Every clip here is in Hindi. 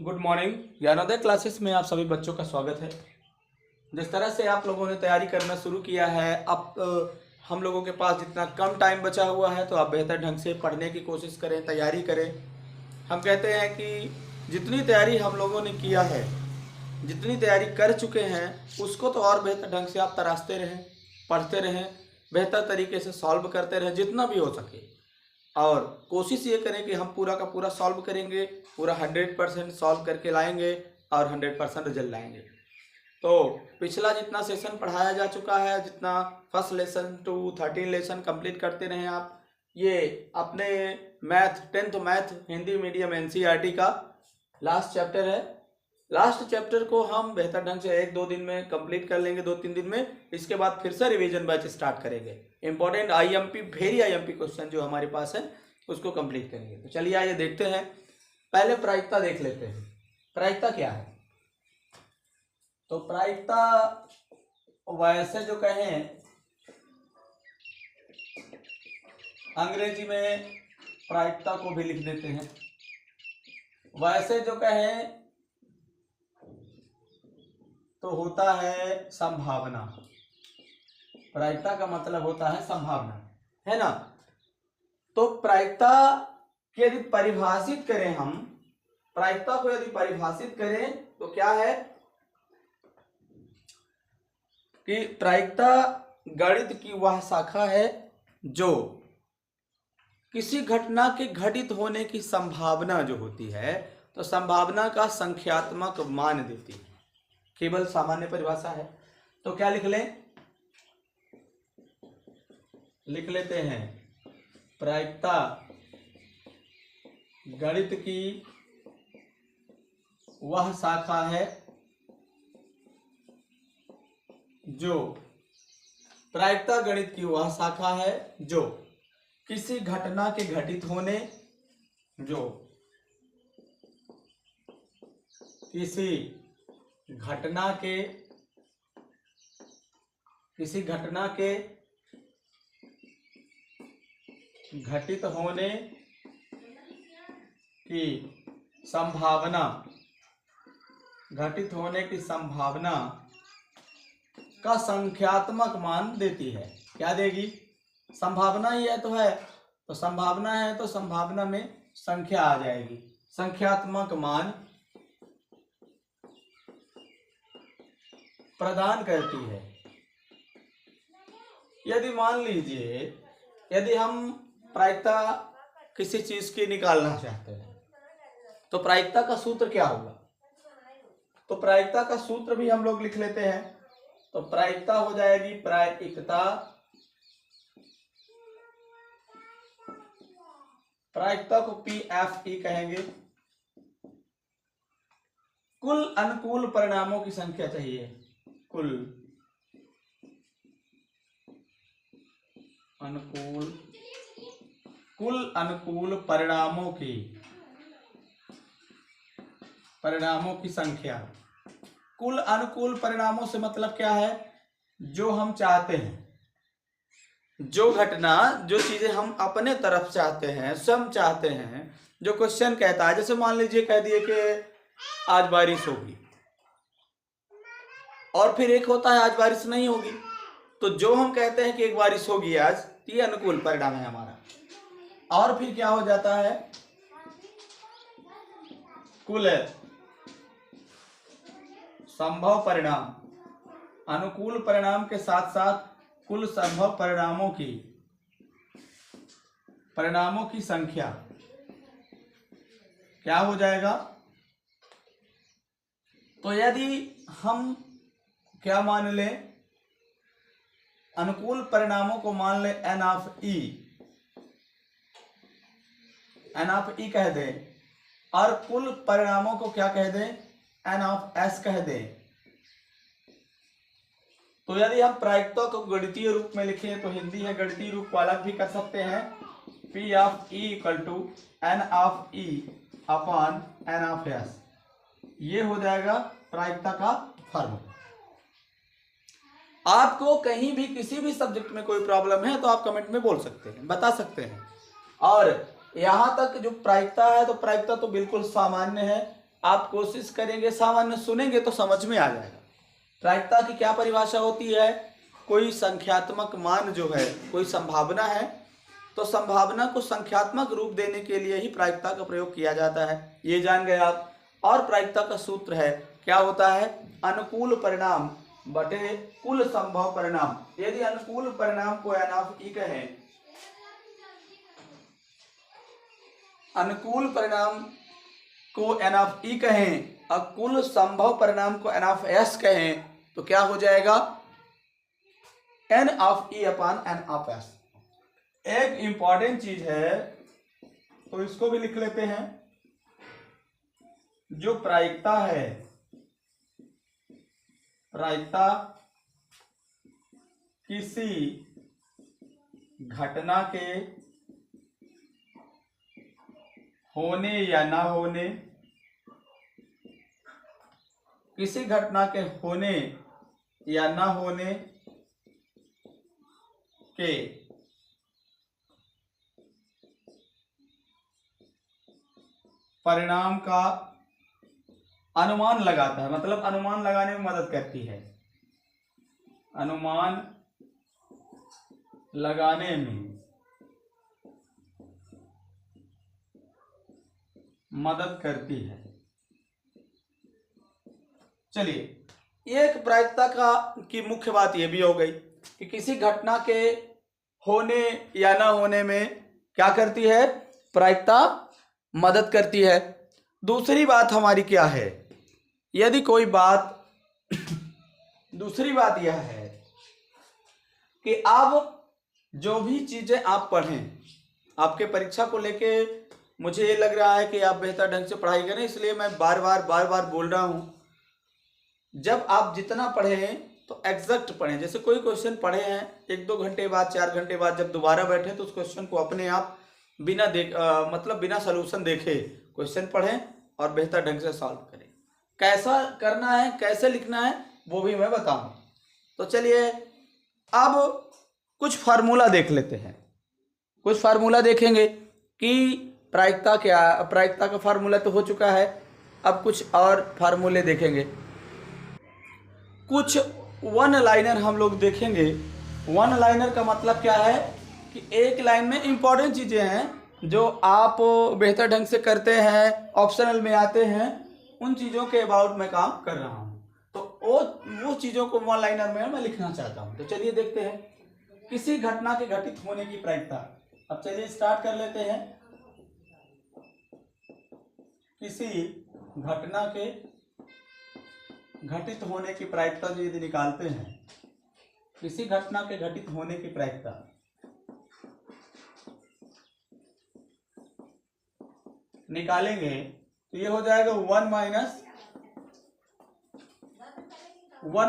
Good morning. ज्ञानोदय क्लासेस में आप सभी बच्चों का स्वागत है। जिस तरह से आप लोगों ने तैयारी करना शुरू किया है, अब हम लोगों के पास जितना कम टाइम बचा हुआ है तो आप बेहतर ढंग से पढ़ने की कोशिश करें, तैयारी करें। हम कहते हैं कि जितनी तैयारी हम लोगों ने किया है, जितनी तैयारी कर चुके हैं, उसको तो और बेहतर ढंग से आप तराशते रहें, पढ़ते रहें, बेहतर तरीके से सॉल्व करते रहें जितना भी हो सके। और कोशिश ये करें कि हम पूरा का पूरा सॉल्व करेंगे, पूरा 100% सॉल्व करके लाएंगे और 100% रिजल्ट लाएंगे। तो पिछला जितना सेशन पढ़ाया जा चुका है, जितना first lesson to 13 lesson complete करते रहे आप। ये अपने math 10th math Hindi medium NCERT का लास्ट चैप्टर है। लास्ट चैप्टर को हम बेहतर ढंग से 1-2 दिन में कंप्लीट कर लेंगे, 2-3 दिन में। इसके बाद फिर से रिवीजन बैच स्टार्ट करेंगे। Important IMP, very IMP question जो हमारे पास है उसको कंप्लीट करेंगे। तो चलिए आइए देखते हैं। पहले प्रायिकता देख लेते हैं। प्रायिकता क्या है? तो प्रायिकता वैसे जो कहें, अंग्रेजी में प्रायिकता को भी लिख देते हैं। वैसे जो कहें तो होता है संभावना। प्रायिकता का मतलब होता है संभावना, है ना। तो प्रायिकता की यदि परिभाषित करें हम, प्रायिकता को यदि परिभाषित करें तो क्या है कि प्रायिकता गणित की वह शाखा है जो किसी घटना के घटित होने की संभावना जो होती है, तो संभावना का संख्यात्मक मान देती है। केवल सामान्य परिभाषा है। तो क्या लिख लें? लिख लेते हैं, प्रायिकता गणित की वह शाखा है जो, प्रायिकता गणित की वह शाखा है जो किसी घटना के घटित होने, जो किसी घटना के घटित होने की संभावना, घटित होने की संभावना का संख्यात्मक मान देती है। क्या देगी? संभावना ही है तो है, तो संभावना है तो संभावना में संख्या आ जाएगी, संख्यात्मक मान प्रदान करती है। यदि मान लीजिए, यदि हम प्रायिकता किसी चीज की निकालना चाहते हैं तो प्रायिकता का सूत्र क्या होगा? तो प्रायिकता का सूत्र भी हम लोग लिख लेते हैं। तो प्रायिकता हो जाएगी, प्रायिकता को PFE कहेंगे। कुल अनुकूल परिणामों की संख्या चाहिए, कुल अनुकूल परिणामों की संख्या। कुल अनुकूल परिणामों से मतलब क्या है? जो हम चाहते हैं, जो घटना, जो चीजें हम अपने तरफ चाहते हैं, स्वयं चाहते हैं, जो क्वेश्चन कहता है। जैसे मान लीजिए कह दिए कि आज बारिश होगी, और फिर एक होता है आज बारिश नहीं होगी। तो जो हम कहते हैं कि एक बारिश होगी आज, तो ये अनुकूल परिणाम है हमारा। और फिर क्या हो जाता है? कुल संभव परिणाम, अनुकूल परिणाम के साथ साथ कुल संभव परिणामों की संख्या क्या हो जाएगा? तो यदि हम क्या मान लें, अनुकूल परिणामों को मान लें N ऑफ E कह दें, और कुल परिणामों को क्या कह दें? N ऑफ S कह दें। तो यदि हम प्रायिकता को गणितीय रूप में लिखें तो हिंदी है, गणितीय रूप को अलग भी कर सकते हैं। P of E equal to N of E upon N of S। ये हो जाएगा प्रायिकता का फॉर्मूला। आपको कहीं भी किसी भी सब्जेक्ट में कोई प्रॉब्लम है तो आप कमेंट में बोल सकते हैं, बता सकते हैं। और यहां तक जो प्रायिकता है, तो प्रायिकता तो बिल्कुल सामान्य है, आप कोशिश करेंगे, सामान्य सुनेंगे तो समझ में आ जाएगा। प्रायिकता की क्या परिभाषा होती है? कोई संख्यात्मक मान जो है, कोई संभावना है, तो संभावना को संख्यात्मक रूप देने के लिए ही प्रायिकता का प्रयोग किया जाता है, ये जान गए आप। और प्रायिकता का सूत्र है, क्या होता है? अनुकूल परिणाम बटे कुल संभव परिणाम। यदि अनुकूल परिणाम को n ऑफ ई कहें, अनुकूल परिणाम को n ऑफ ई कहें और कुल संभव परिणाम को n ऑफ एस कहें, तो क्या हो जाएगा? n of E upon n of S. एक इंपॉर्टेंट चीज है, तो इसको भी लिख लेते हैं। जो प्रायिकता है, प्रायिकता किसी घटना के होने या ना होने, किसी घटना के होने या ना होने के परिणाम का अनुमान लगाता है, मतलब अनुमान लगाने में मदद करती है, अनुमान लगाने में मदद करती है। चलिए, एक प्रायिकता की मुख्य बात यह भी हो गई कि किसी घटना के होने या ना होने में क्या करती है? प्रायिकता मदद करती है। दूसरी बात हमारी क्या है? यदि कोई बात दूसरी बात यह है कि आप जो भी चीजें आप पढ़ें, आपके परीक्षा को लेके मुझे ये लग रहा है कि आप बेहतर ढंग से पढ़ाई करें, इसलिए मैं बार बार बोल रहा हूं। जब आप जितना पढ़ें तो एग्जैक्ट पढ़ें। जैसे कोई क्वेश्चन पढ़े हैं, 1-2 घंटे बाद, 4 घंटे बाद जब दोबारा बैठे तो उस क्वेश्चन को अपने आप बिना बिना सलूशन देखे क्वेश्चन पढ़ें और बेहतर ढंग से सॉल्व करें। कैसा करना है, कैसे लिखना है, वो भी मैं बताऊं। तो चलिए अब कुछ फार्मूला देख लेते हैं। कुछ फार्मूला देखेंगे कि प्रायिकता क्या, प्रायिकता का फार्मूला तो हो चुका है, अब कुछ और फार्मूले देखेंगे। कुछ वन लाइनर हम लोग देखेंगे। वन लाइनर का मतलब क्या है कि एक लाइन में इंपॉर्टेंट चीजें हैं जो आप बेहतर ढंग से करते हैं, ऑप्शनल में आते हैं, उन चीजों के अबाउट मैं काम कर रहा हूं। तो वो चीजों को वन लाइनर में मैं लिखना चाहता हूं। तो चलिए देखते हैं किसी घटना के घटित होने की प्रायिकता। अब चलिए स्टार्ट कर लेते हैं। किसी घटना के घटित होने की प्रायिकता जो यदि निकालते हैं, किसी घटना के घटित होने की प्रायिकता निकालेंगे तो ये हो जाएगा 1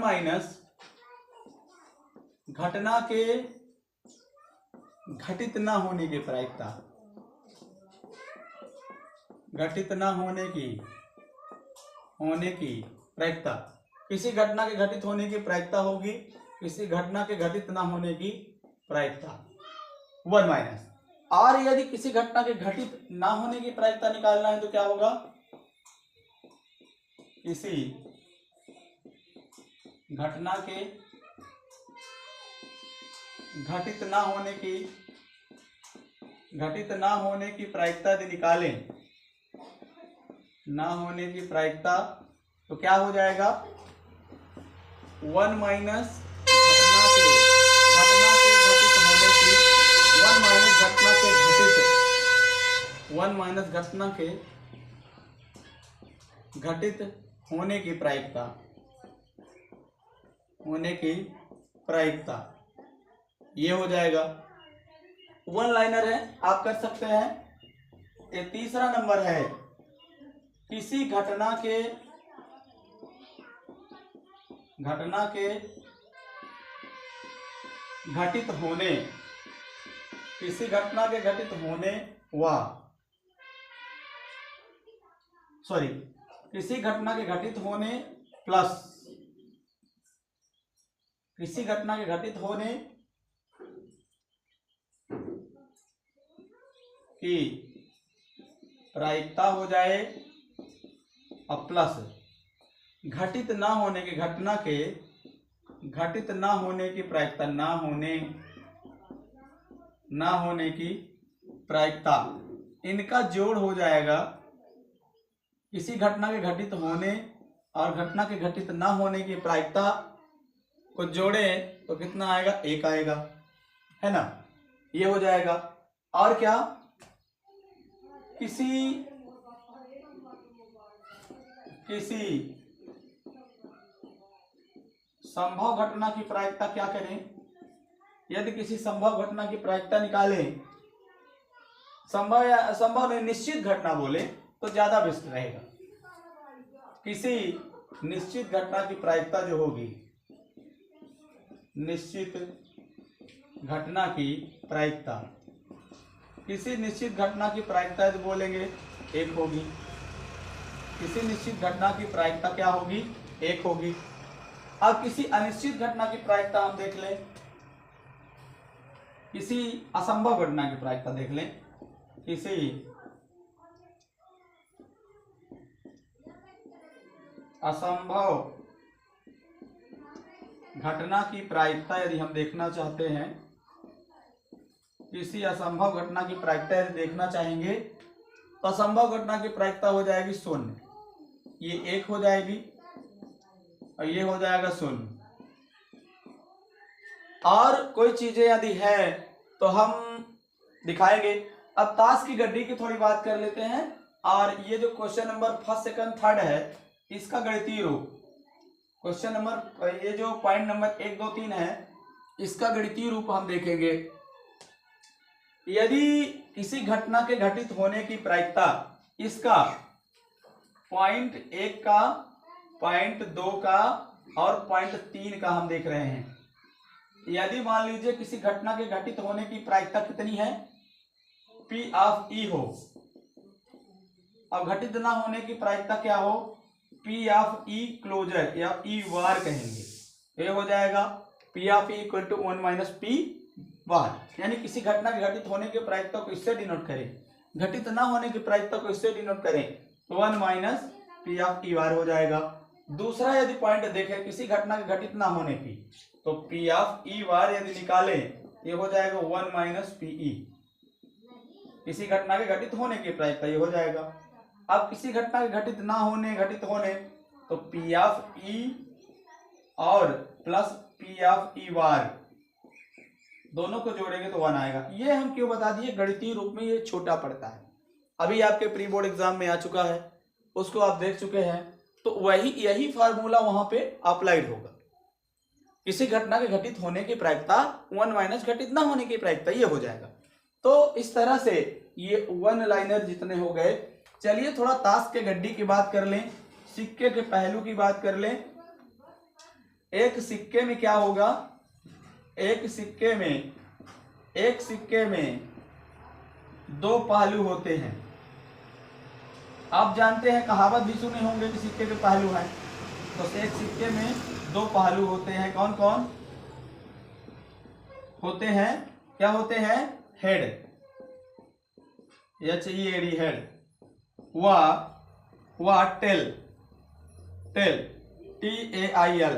माइनस घटना के घटित ना होने की प्रायिकता, घटित ना होने की प्रायिकता। किसी घटना के घटित होने की प्रायिकता होगी, किसी घटना के घटित ना होने की प्रायिकता 1 माइनस। और यदि किसी घटना के घटित ना होने की प्रायिकता निकालना है तो क्या होगा? किसी घटना के घटित ना होने की प्रायिकता यदि निकालें, ना होने की प्रायिकता, तो क्या हो जाएगा? 1 माइनस घटना के घटित होने की, 1 माइनस घटना के घटित, 1 माइनस घटना के घटित होने की प्रायिकता, ये हो जाएगा। वन लाइनर है, आप कर सकते हैं। ये तीसरा नंबर है, किसी घटना के घटित होने, किसी घटना के घटित होने व किसी घटना के घटित होने प्लस किसी घटना के घटित होने की प्रायिकता हो जाए और प्लस घटित ना होने की घटना के घटित ना होने की प्रायिकता ना होने की प्रायिकता, इनका जोड़ हो जाएगा। किसी घटना के घटित होने और घटना के घटित ना होने की प्रायिकता को जोड़े तो कितना आएगा? 1 आएगा, है ना। ये हो जाएगा। और क्या? किसी संभव घटना की प्रायिकता क्या करें? यदि किसी संभव घटना की प्रायिकता निकालें, संभव नहीं, निश्चित घटना बोले तो ज्यादा बेस्ट रहेगा। किसी निश्चित घटना की प्रायिकता जो होगी, निश्चित घटना की प्रायिकता, किसी निश्चित घटना की प्रायिकता जो बोलेंगे 1 होगी। किसी निश्चित घटना की प्रायिकता क्या होगी? 1 होगी। अब किसी अनिश्चित घटना की प्रायिकता हम देख लें, किसी असंभव घटना की प्रायिकता देख लें। किसी असंभव घटना की प्रायिकता यदि हम देखना चाहते हैं, किसी असंभव घटना की प्रायिकता यदि देखना चाहेंगे तो असंभव घटना की प्रायिकता हो जाएगी 0, ये 1 हो जाएगी और ये हो जाएगा 0। और कोई चीजें यदि है तो हम दिखाएंगे। अब ताश की गड्डी की थोड़ी बात कर लेते हैं। और ये जो क्वेश्चन नंबर 1, 2, 3 है, इसका गणितीय रूप, क्वेश्चन नंबर, ये जो पॉइंट नंबर 1, 2, 3 है, इसका गणितीय रूप हम देखेंगे। यदि किसी घटना के घटित होने की प्रायिकता, इसका पॉइंट 1 का, पॉइंट 2 का और पॉइंट 3 का हम देख रहे हैं। यदि मान लीजिए किसी घटना के घटित होने की प्रायिकता कितनी है? P ऑफ E हो, और घटित ना होने की प्रायिकता क्या हो? P ऑफ E क्लोजर या E वार कहेंगे। ये हो जाएगा P of E equal to 1 minus P bar. यानी किसी घटना के घटित होने की प्रायिकता को इससे डिनोट करें, घटित ना होने की प्रायिकता को इससे डिनोट करें तो 1 माइनस P ऑफ E वार हो जाएगा। दूसरा यदि पॉइंट देखें किसी घटना के घटित ना होने की, तो P ऑफ E वार यदि निकालें, ये हो जाएगा 1 माइनस PE। किसी घटना के घटित होने की प्रायिकता ये हो जाएगा। अब किसी घटना के घटित ना होने, घटित होने, तो P ऑफ E और प्लस P ऑफ E वार दोनों को जोड़ेंगे तो 1 आएगा। ये हम क्यों बता दिए? गणितीय रूप में ये छोटा पड़ता है। अभी आपके प्री बोर्ड एग्जाम में आ चुका है, उसको आप देख चुके हैं, तो यही फार्मूला वहां पे अप्लाइड होगा। किसी घटना के घटित होने की प्रायिकता 1 माइनस घटित ना होने की प्रायिकता, ये हो जाएगा। तो इस तरह से ये 1 लाइनर जितने हो गए। चलिए थोड़ा ताश के गड्डी की बात कर लें, सिक्के के पहलू की बात कर लें। एक सिक्के में क्या होगा? एक सिक्के में 2 पहलू होते हैं। आप जानते हैं, कहावत भी सुने होंगे कि सिक्के के पहलू हैं। तो एक सिक्के में 2 पहलू होते हैं। कौन कौन होते हैं? क्या होते हैं? हेड, HEAD हेड, व टेल, TAIL।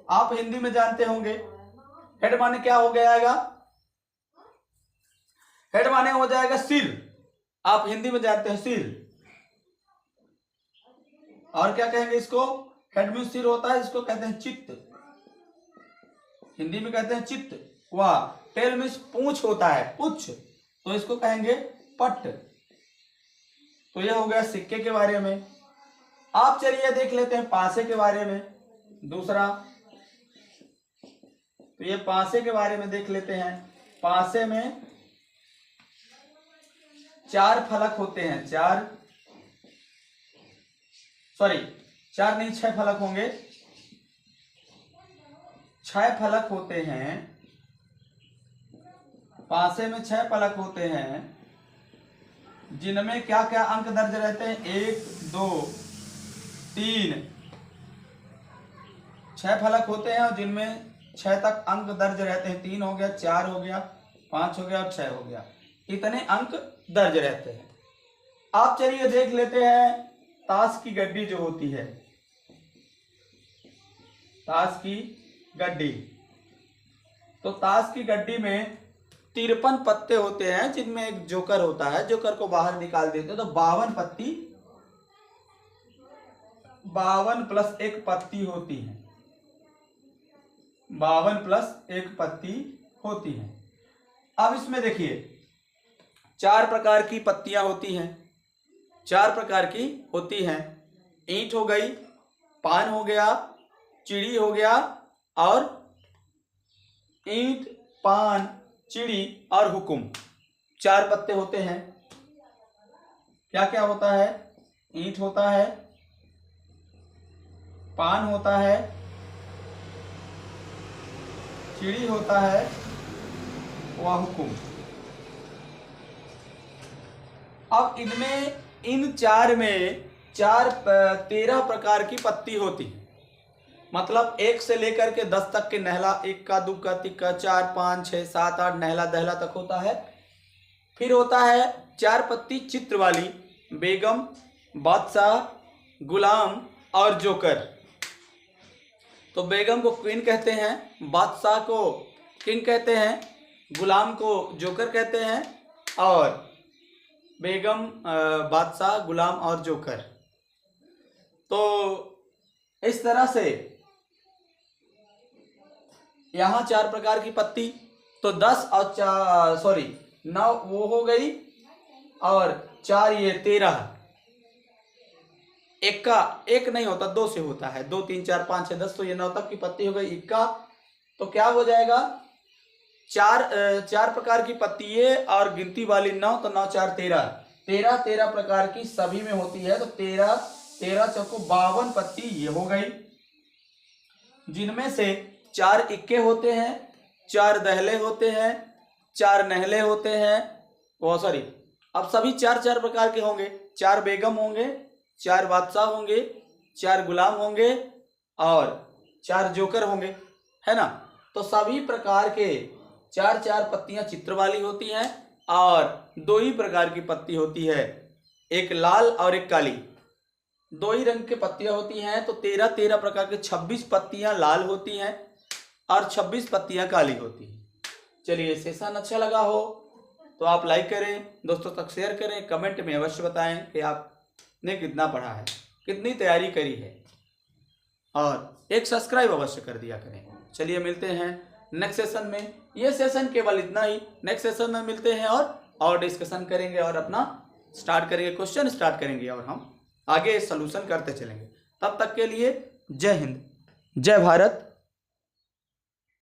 आप हिंदी में जानते होंगे हेड माने क्या हो जाएगा? हेड माने हो जाएगा सिर। आप हिंदी में जानते हैं सिर। और क्या कहेंगे इसको? हेड में सिर होता है, इसको कहते हैं चित्त, हिंदी में कहते हैं चित्त। वाह। टेल में पूंछ होता है, पुच्छ, तो इसको कहेंगे पट। तो यह हो गया सिक्के के बारे में। आप चलिए देख लेते हैं पासे के बारे में। दूसरा, तो ये पासे के बारे में देख लेते हैं। पासे में 4 फलक होते हैं। 4 नहीं, 6 फलक होंगे। 6 फलक होते हैं पासे में। 6 फलक होते हैं जिनमें क्या क्या अंक दर्ज रहते हैं? 1, 2, 3, 6 फलक होते हैं और जिनमें 6 तक अंक दर्ज रहते हैं। 3 हो गया, 4 हो गया, 5 हो गया और 6 हो गया। इतने अंक दर्ज रहते हैं। आप चलिए देख लेते हैं ताश की गड्डी जो होती है, ताश की गड्डी, तो ताश की गड्डी में 53 पत्ते होते हैं जिनमें एक जोकर होता है, जोकर को बाहर निकाल देते हैं तो 52 पत्ती, 52 प्लस 1 पत्ती होती है, 52 प्लस 1 पत्ती होती है। अब इसमें देखिए 4 प्रकार की पत्तियां होती हैं, 4 प्रकार की होती हैं। ईंट हो गई, पान हो गया, चिड़ी हो गया, और ईंट, पान, चिड़ी और हुकुम, 4 पत्ते होते हैं। क्या क्या होता है? ईंट होता है, पान होता है, चिड़ी होता है, व हुकुम। अब इनमें, इन 4 में 13 प्रकार की पत्ती होती है। मतलब 1 से लेकर के 10 तक के नहला, 1 का 2 का 3 का 4 5 6 7 8 नहला दहला तक होता है। फिर होता है 4 पत्ती चित्र वाली, बेगम, बादशाह, गुलाम और जोकर। तो बेगम को क्वीन कहते हैं, बादशाह को किंग कहते हैं, गुलाम को जोकर कहते हैं, और बेगम, बादशाह, गुलाम और जोकर। तो इस तरह से यहाँ 4 प्रकार की पत्ती, तो 10 और 9 वो हो गई, और 4 ये 13। इक्का, 1 नहीं होता, 2 से होता है, 2 3 4 5 6 10, तो ये 9 तक की पत्ती हो गई इक्का। तो क्या हो जाएगा? 4 प्रकार की पत्ती ये, और गिनती वाली 9, तो 9 4 13, 13 प्रकार की सभी में होती है। तो 13 चौको 52 पत्ती ये हो गई, जिनमें से 4 इक्के होते हैं, 4 दहले होते हैं, 4 नहले होते हैं, वो सॉरी, अब सभी 4 प्रकार के होंगे। 4 बेगम होंगे, 4 बादशाह होंगे, 4 गुलाम होंगे, और 4 जोकर होंगे, है ना। तो सभी प्रकार के 4 पत्तियां चित्र वाली होती हैं, और 2 ही प्रकार की पत्ती होती है, एक लाल और एक काली। 2 ही रंग की पत्तियां होती हैं। तो 13 प्रकार के 26 पत्तियां लाल होती हैं, और 26 पत्तियां काली होती हैं। चलिए, सेशन अच्छा लगा हो तो आप लाइक करें, दोस्तों तक शेयर करें, कमेंट में अवश्य बताएं कि आपने कितना पढ़ा है, कितनी तैयारी करी है, और एक सब्सक्राइब अवश्य कर दिया करें। चलिए, मिलते हैं नेक्स्ट सेशन में। ये सेशन केवल इतना ही, नेक्स्ट सेशन में मिलते हैं और डिस्कशन करेंगे, और अपना स्टार्ट करेंगे, क्वेश्चन स्टार्ट करेंगे, और हम आगे सॉल्यूशन करते चलेंगे। तब तक के लिए जय हिंद, जय भारत,